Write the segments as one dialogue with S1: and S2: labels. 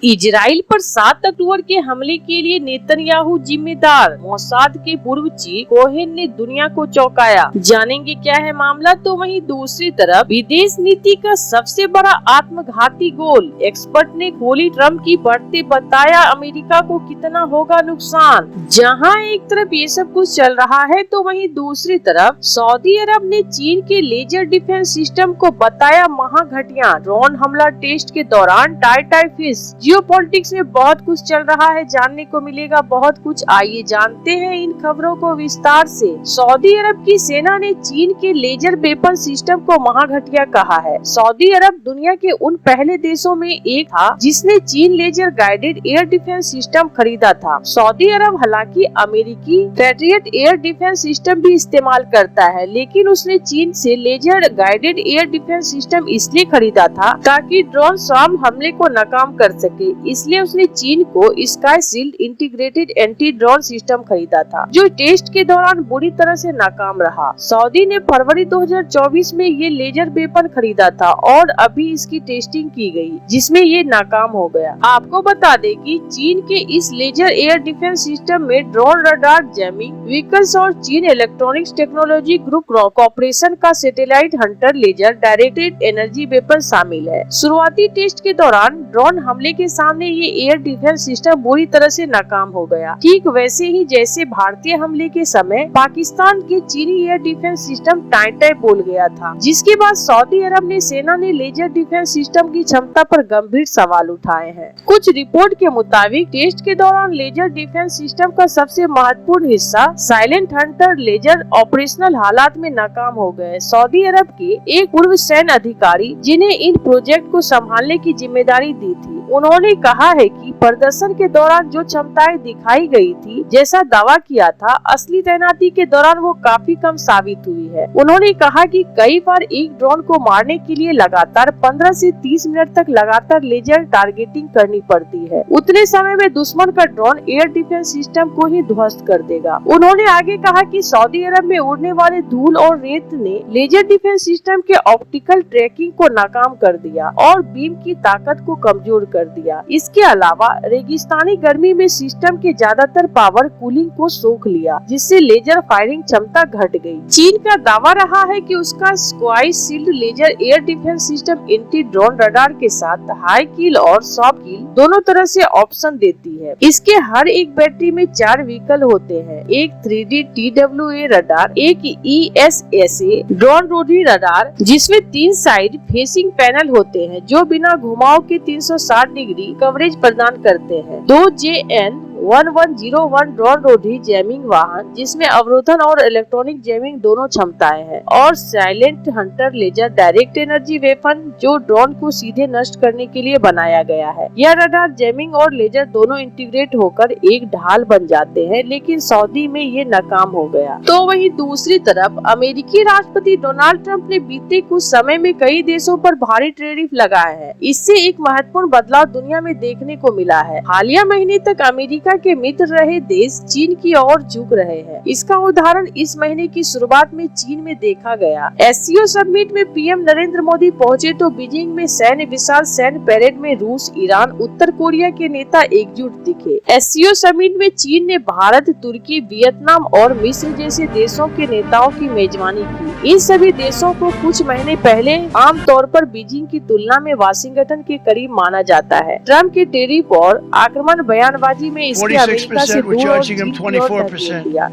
S1: Israel पर 7 अक्टूबर के हमले के लिए नेतन्याहू जिम्मेदार, मोसाद के पूर्व चीफ कोहेन ने दुनिया को चौंकाया। जानेंगे क्या है मामला। तो वहीं दूसरी तरफ विदेश नीति का सबसे बड़ा आत्मघाती गोल, एक्सपर्ट ने खोली ट्रम्प की बढ़ते, बताया अमेरिका को कितना होगा नुकसान। जहां एक तरफ ये सब कुछ चल रहा है तो वहीं दूसरी तरफ सऊदी अरब ने चीन के लेजर डिफेंस सिस्टम को बताया महाघटिया। ड्रोन हमला टेस्ट के दौरान टाई फिश। जियोपॉलिटिक्स में बहुत कुछ चल रहा है, जानने को मिलेगा बहुत कुछ। आइए जानते हैं इन खबरों को विस्तार से। सऊदी अरब की सेना ने चीन के लेजर वेपन सिस्टम को महाघटिया कहा है। सऊदी अरब दुनिया के उन पहले देशों में एक था जिसने चीन laser guided air defence system खरीदा था। सऊदी अरब हालांकि अमेरिकी पैट्रियट एयर डिफेंस सिस्टम भी इस्तेमाल करता है, लेकिन उसने चीन से laser guided air defence system इसलिए खरीदा था ताकि ड्रोन स्वाम हमले को नाकाम कर सके। इसलिए उसने चीन को sky shield integrated anti drone system खरीदा था, जो टेस्ट के दौरान बुरी तरह से नाकाम रहा। सऊदी ने फरवरी 2024 में ये लेजर वेपन खरीदा था और अभी इसकी टेस्टिंग की गई, जिसमें ये नाकाम हो गया। आपको बता दें कि चीन के इस लेजर एयर डिफेंस सिस्टम में ड्रोन, रडार, जैमिंग व्हीकल्स और चीन इलेक्ट्रॉनिक्स टेक्नोलॉजी ग्रुप कॉर्पोरेशन का satellite hunter laser directed energy weapon शामिल है। शुरुआती टेस्ट के दौरान ड्रोन हमले के सामने ये एयर डिफेंस सिस्टम बुरी तरह से नाकाम हो गया, ठीक वैसे ही जैसे भारतीय हमले के समय पाकिस्तान के चीनी एयर डिफेंस सिस्टम टाई बोल गया था, जिसके बाद सऊदी अरब ने सेना ने लेजर डिफेंस सिस्टम की क्षमता पर गंभीर सवाल उठाए हैं। कुछ रिपोर्ट के मुताबिक टेस्ट के दौरान लेजर डिफेंस सिस्टम का सबसे महत्वपूर्ण हिस्सा साइलेंट हंटर लेजर ऑपरेशनल हालात में नाकाम हो गए। सऊदी अरब के एक पूर्व सैन्य अधिकारी जिन्हें इन प्रोजेक्ट को संभालने की जिम्मेदारी दी थी, उन्होंने कहा है कि प्रदर्शन के दौरान जो क्षमताएं दिखाई गई थी, जैसा दावा किया था, असली तैनाती के दौरान वो काफी कम साबित हुई है। उन्होंने कहा कि कई बार एक ड्रोन को मारने के लिए लगातार 15 से 30 मिनट तक लगातार लेजर टारगेटिंग करनी पड़ती है। उतने समय में दुश्मन का ड्रोन एयर डिफेंस सिस्टम को ही ध्वस्त कर देगा। उन्होंने आगे कहा कि सऊदी अरब में उड़ने वाले धूल और रेत ने लेजर डिफेंस सिस्टम के ऑप्टिकल ट्रैकिंग को नाकाम कर दिया और बीम की ताकत को कमजोर कर दिया। इसके अलावा रेगिस्तानी गर्मी में सिस्टम के ज्यादातर पावर कूलिंग को सोख लिया, जिससे लेजर फायरिंग क्षमता घट गई। चीन का दावा रहा है कि उसका sky shield laser air defence system anti drone radar के साथ हाई किल और सॉफ्ट किल दोनों तरह से ऑप्शन देती है। इसके हर एक बैटरी में 4 व्हीकल होते हैं, एक 3D TWA रडार, एक ESSA ड्रोन रोधी रडार, जिसमें 3 साइड फेसिंग पैनल होते हैं जो बिना घुमाव के 360 डिग्री कवरेज प्रदान करते हैं। 2 JN1101 ड्रोन रोधी जैमिंग वाहन, जिसमें अवरोधन और इलेक्ट्रॉनिक जैमिंग दोनों क्षमताएं हैं, और silent hunter laser direct energy weapon, जो ड्रोन को सीधे नष्ट करने के लिए बनाया गया है। यह रडार, जैमिंग और लेजर दोनों इंटीग्रेट होकर एक ढाल बन जाते हैं, लेकिन सऊदी में ये नाकाम हो गया। तो वहीं दूसरी तरफ अमेरिकी राष्ट्रपति डोनाल्ड ट्रंप ने बीते कुछ समय में कई देशों पर भारी टैरिफ लगाए हैं। इससे एक महत्वपूर्ण बदलाव दुनिया में देखने को मिला है। हालिया महीने तक अमेरिका के मित्र रहे देश चीन की ओर झुक रहे हैं। इसका उदाहरण इस महीने की शुरुआत में चीन में देखा गया। SCO समिट में पीएम नरेंद्र मोदी पहुंचे तो बीजिंग में विशाल सैन्य परेड में रूस, ईरान, उत्तर कोरिया के नेता एकजुट दिखे। SCO समिट में चीन ने भारत, तुर्की, वियतनाम और मिस्र जैसे देशों के नेताओं की मेजबानी की। इन सभी देशों को कुछ महीने पहले आमतौर पर बीजिंग की तुलना में वाशिंगटन के करीब माना जाता है। ट्रम्प के टैरिफ और आक्रमण बयानबाजी में इसके अमेरिका से दूर और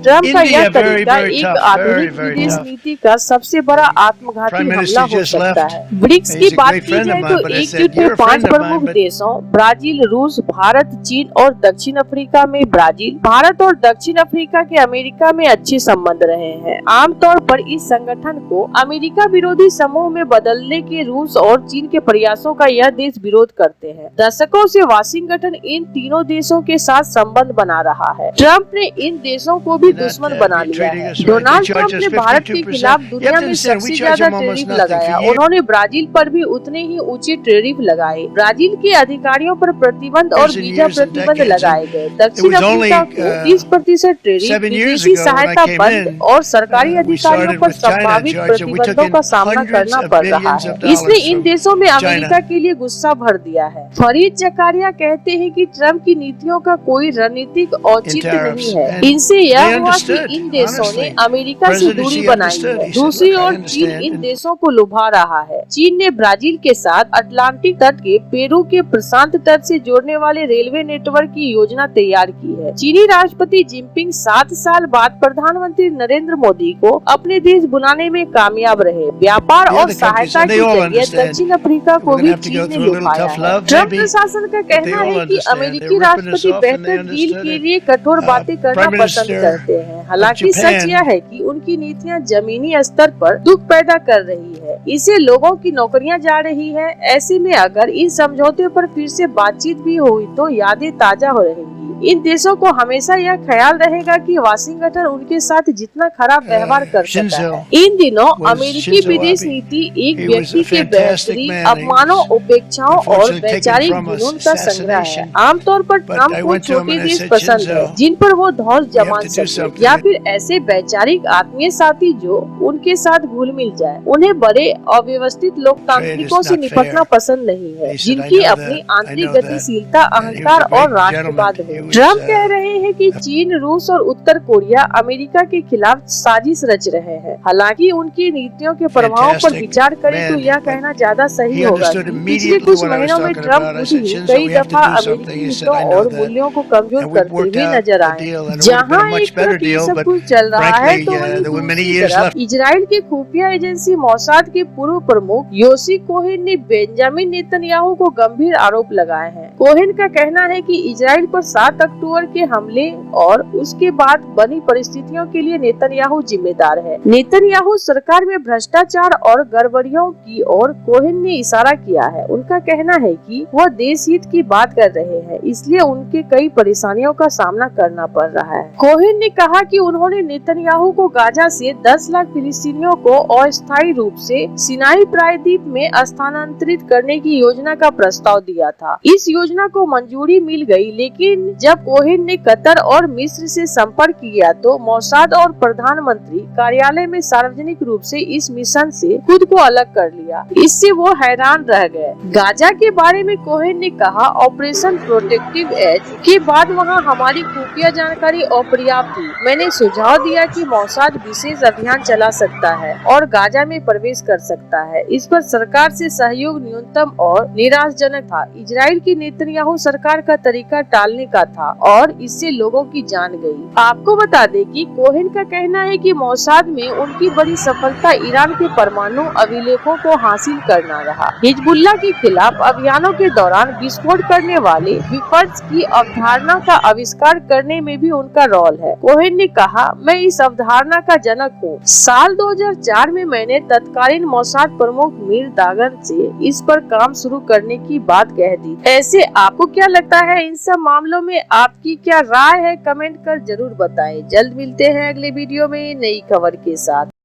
S1: ट्रम्प का यह तरीका एक आधुनिक विदेश नीति का सबसे बड़ा आत्मघाती हमला हो सकता है। ब्रिक्स की बात की जाए तो एकजुट में 5 प्रमुख देशों ब्राजील, रूस, भारत, चीन और दक्षिण अफ्रीका में ब्राजील, भारत और दक्षिण अफ्रीका के अमेरिका में अच्छे संबंध रहे हैं। आमतौर पर इस संगठन को अमेरिका विरोधी समूह में बदलने के रूस और चीन के प्रयासों का यह देश विरोध करते हैं। दशकों से वाशिंगटन इन तीनों देशों के साथ संबंध बना रहा है। ट्रंप ने इन देशों को भी दुश्मन बना लिया है। डोनाल्ड ट्रंप ने भारत के खिलाफ दुनिया में सबसे ज्यादा टैरिफ लगाया। उन्होंने ब्राजील पर भी उतने ही ऊंचे टैरिफ लगाए। ब्राजील के अधिकारियों पर प्रतिबंध और वीजा प्रतिबंध लगाए गए। दक्षिण अफ्रीका को 30% टैरिफ, विदेशी सहायता बंद और सरकारी अधिकारियों पर संपत्ति संभावित प्रतिबंधों का सामना करना पड़ रहा है। इसने इन देशों में अमेरिका के लिए गुस्सा भर दिया है। फरीद जकारिया कहते हैं कि ट्रम्प की नीतियों का कोई रणनीतिक औचित्य नहीं है। इनसे यह हुआ कि इन देशों ने अमेरिका से दूरी बनाई है। दूसरी ओर चीन इन देशों को लुभा रहा है। चीन ने ब्राजील के साथ अटलांटिक तट के पेरू के प्रशांत तट से जोड़ने वाले रेलवे नेटवर्क की योजना तैयार की है। चीनी राष्ट्रपति जिनपिंग 7 साल बाद प्रधानमंत्री नरेंद्र मोदी को अपने देश बुलाने में कामयाब रहे। व्यापार और सहायता के जरिए दक्षिण अफ्रीका को भी चीन ने लुभाया है। ट्रम्प प्रशासन का कहना है कि अमेरिकी राष्ट्रपति बेहतर डील के लिए कठोर बातें करना पसंद करते हैं। हालांकि सच यह है कि उनकी नीतियां जमीनी स्तर पर दुख पैदा कर रही है। इससे लोगों की नौकरियां जा रही है। ऐसे में अगर इस समझौते पर फिर से बातचीत भी हुई तो यादें ताजा हो रहेंगी। इन देशों को हमेशा यह ख्याल रहेगा कि वाशिंगटन उनके साथ जितना खराब व्यवहार कर सकता है। इन दिनों अमेरिकी विदेश नीति एक व्यक्ति के बेहतरीन अपमानों, उपेक्षाओं और वैचारिक जुनून का संग्रह है। आमतौर पर ट्रम्प को छोटे देश पसंद है जिन पर वो धौंस जमा सके, या फिर ऐसे वैचारिक आत्मीय साथी जो उनके साथ घुल मिल जाए। उन्हें बड़े अव्यवस्थित लोकतांत्रिकों से निपटना पसंद नहीं है जिनकी अपनी आंतरिक गतिशीलता, अहंकार और राष्ट्रवाद है। ट्रम्प कह रहे हैं कि चीन, रूस और उत्तर कोरिया अमेरिका के खिलाफ साजिश रच रहे हैं। हालांकि उनकी नीतियों के प्रभाव पर विचार करें तो यह कहना ज्यादा सही होगा। पिछले कुछ महीनों में ट्रम्प खुद ही कई दफा अमेरिकी हितों और मूल्यों को कमजोर करते हुए नजर आए। जहां एक तरफ ये सब कुछ चल रहा है तो वहीं दूसरी तरफ इजराइल की खुफिया एजेंसी मोसाद के पूर्व प्रमुख योशी कोहेन ने बेंजामिन नेतन्याहू को गंभीर आरोप लगाए हैं। कोहेन का कहना है कि इजराइल पर 7 अक्टूबर के हमले और उसके बाद बनी परिस्थितियों के लिए नेतन्याहू जिम्मेदार है। नेतन्याहू सरकार में भ्रष्टाचार और गड़बड़ियों की ओर कोहेन ने इशारा किया है। उनका कहना है कि वह देश हित की बात कर रहे हैं, इसलिए उनके कई परेशानियों का सामना करना पड़ रहा है। कोहेन ने कहा कि उन्होंने नेतन्याहू को गाजा से 10 लाख फिलिस्तीनियों को अस्थायी रूप से सिनाई प्रायद्वीप में स्थानांतरित करने की योजना का प्रस्ताव दिया था। इस योजना को मंजूरी मिल गई, लेकिन जब कोहेन ने कतर और मिस्र से संपर्क किया तो मोसाद और प्रधानमंत्री कार्यालय में सार्वजनिक रूप से इस मिशन से खुद को अलग कर लिया। इससे वो हैरान रह गए। गाजा के बारे में कोहेन ने कहा, ऑपरेशन प्रोटेक्टिव एज के बाद वहां हमारी खुफिया जानकारी अपर्याप्त थी। मैंने सुझाव दिया कि मोसाद विशेष अभियान चला सकता है और गाजा में प्रवेश कर सकता है। इस पर सरकार से सहयोग न्यूनतम और निराशाजनक था। इजराइल की नेतन्याहू सरकार का तरीका टालने का था और इससे लोगों की जान गई। आपको बता दें कि कोहेन का कहना है कि मोसाद में उनकी बड़ी सफलता ईरान के परमाणु अभिलेखों को हासिल करना रहा। हिजबुल्लाह के खिलाफ अभियानों के दौरान विस्फोट करने वाले विपर्स की अवधारणा का आविष्कार करने में भी उनका रोल है। कोहेन ने कहा, मैं इस अवधारणा का जनक हूँ। साल 2004 में मैंने तत्कालीन मोसाद प्रमुख मीर दागर से इस पर काम शुरू करने की बात कह दी। ऐसे आपको क्या लगता है इन सब मामलों में? आपकी क्या राय है? कमेंट कर जरूर बताएं। जल्द मिलते हैं अगले वीडियो में नई खबर के साथ।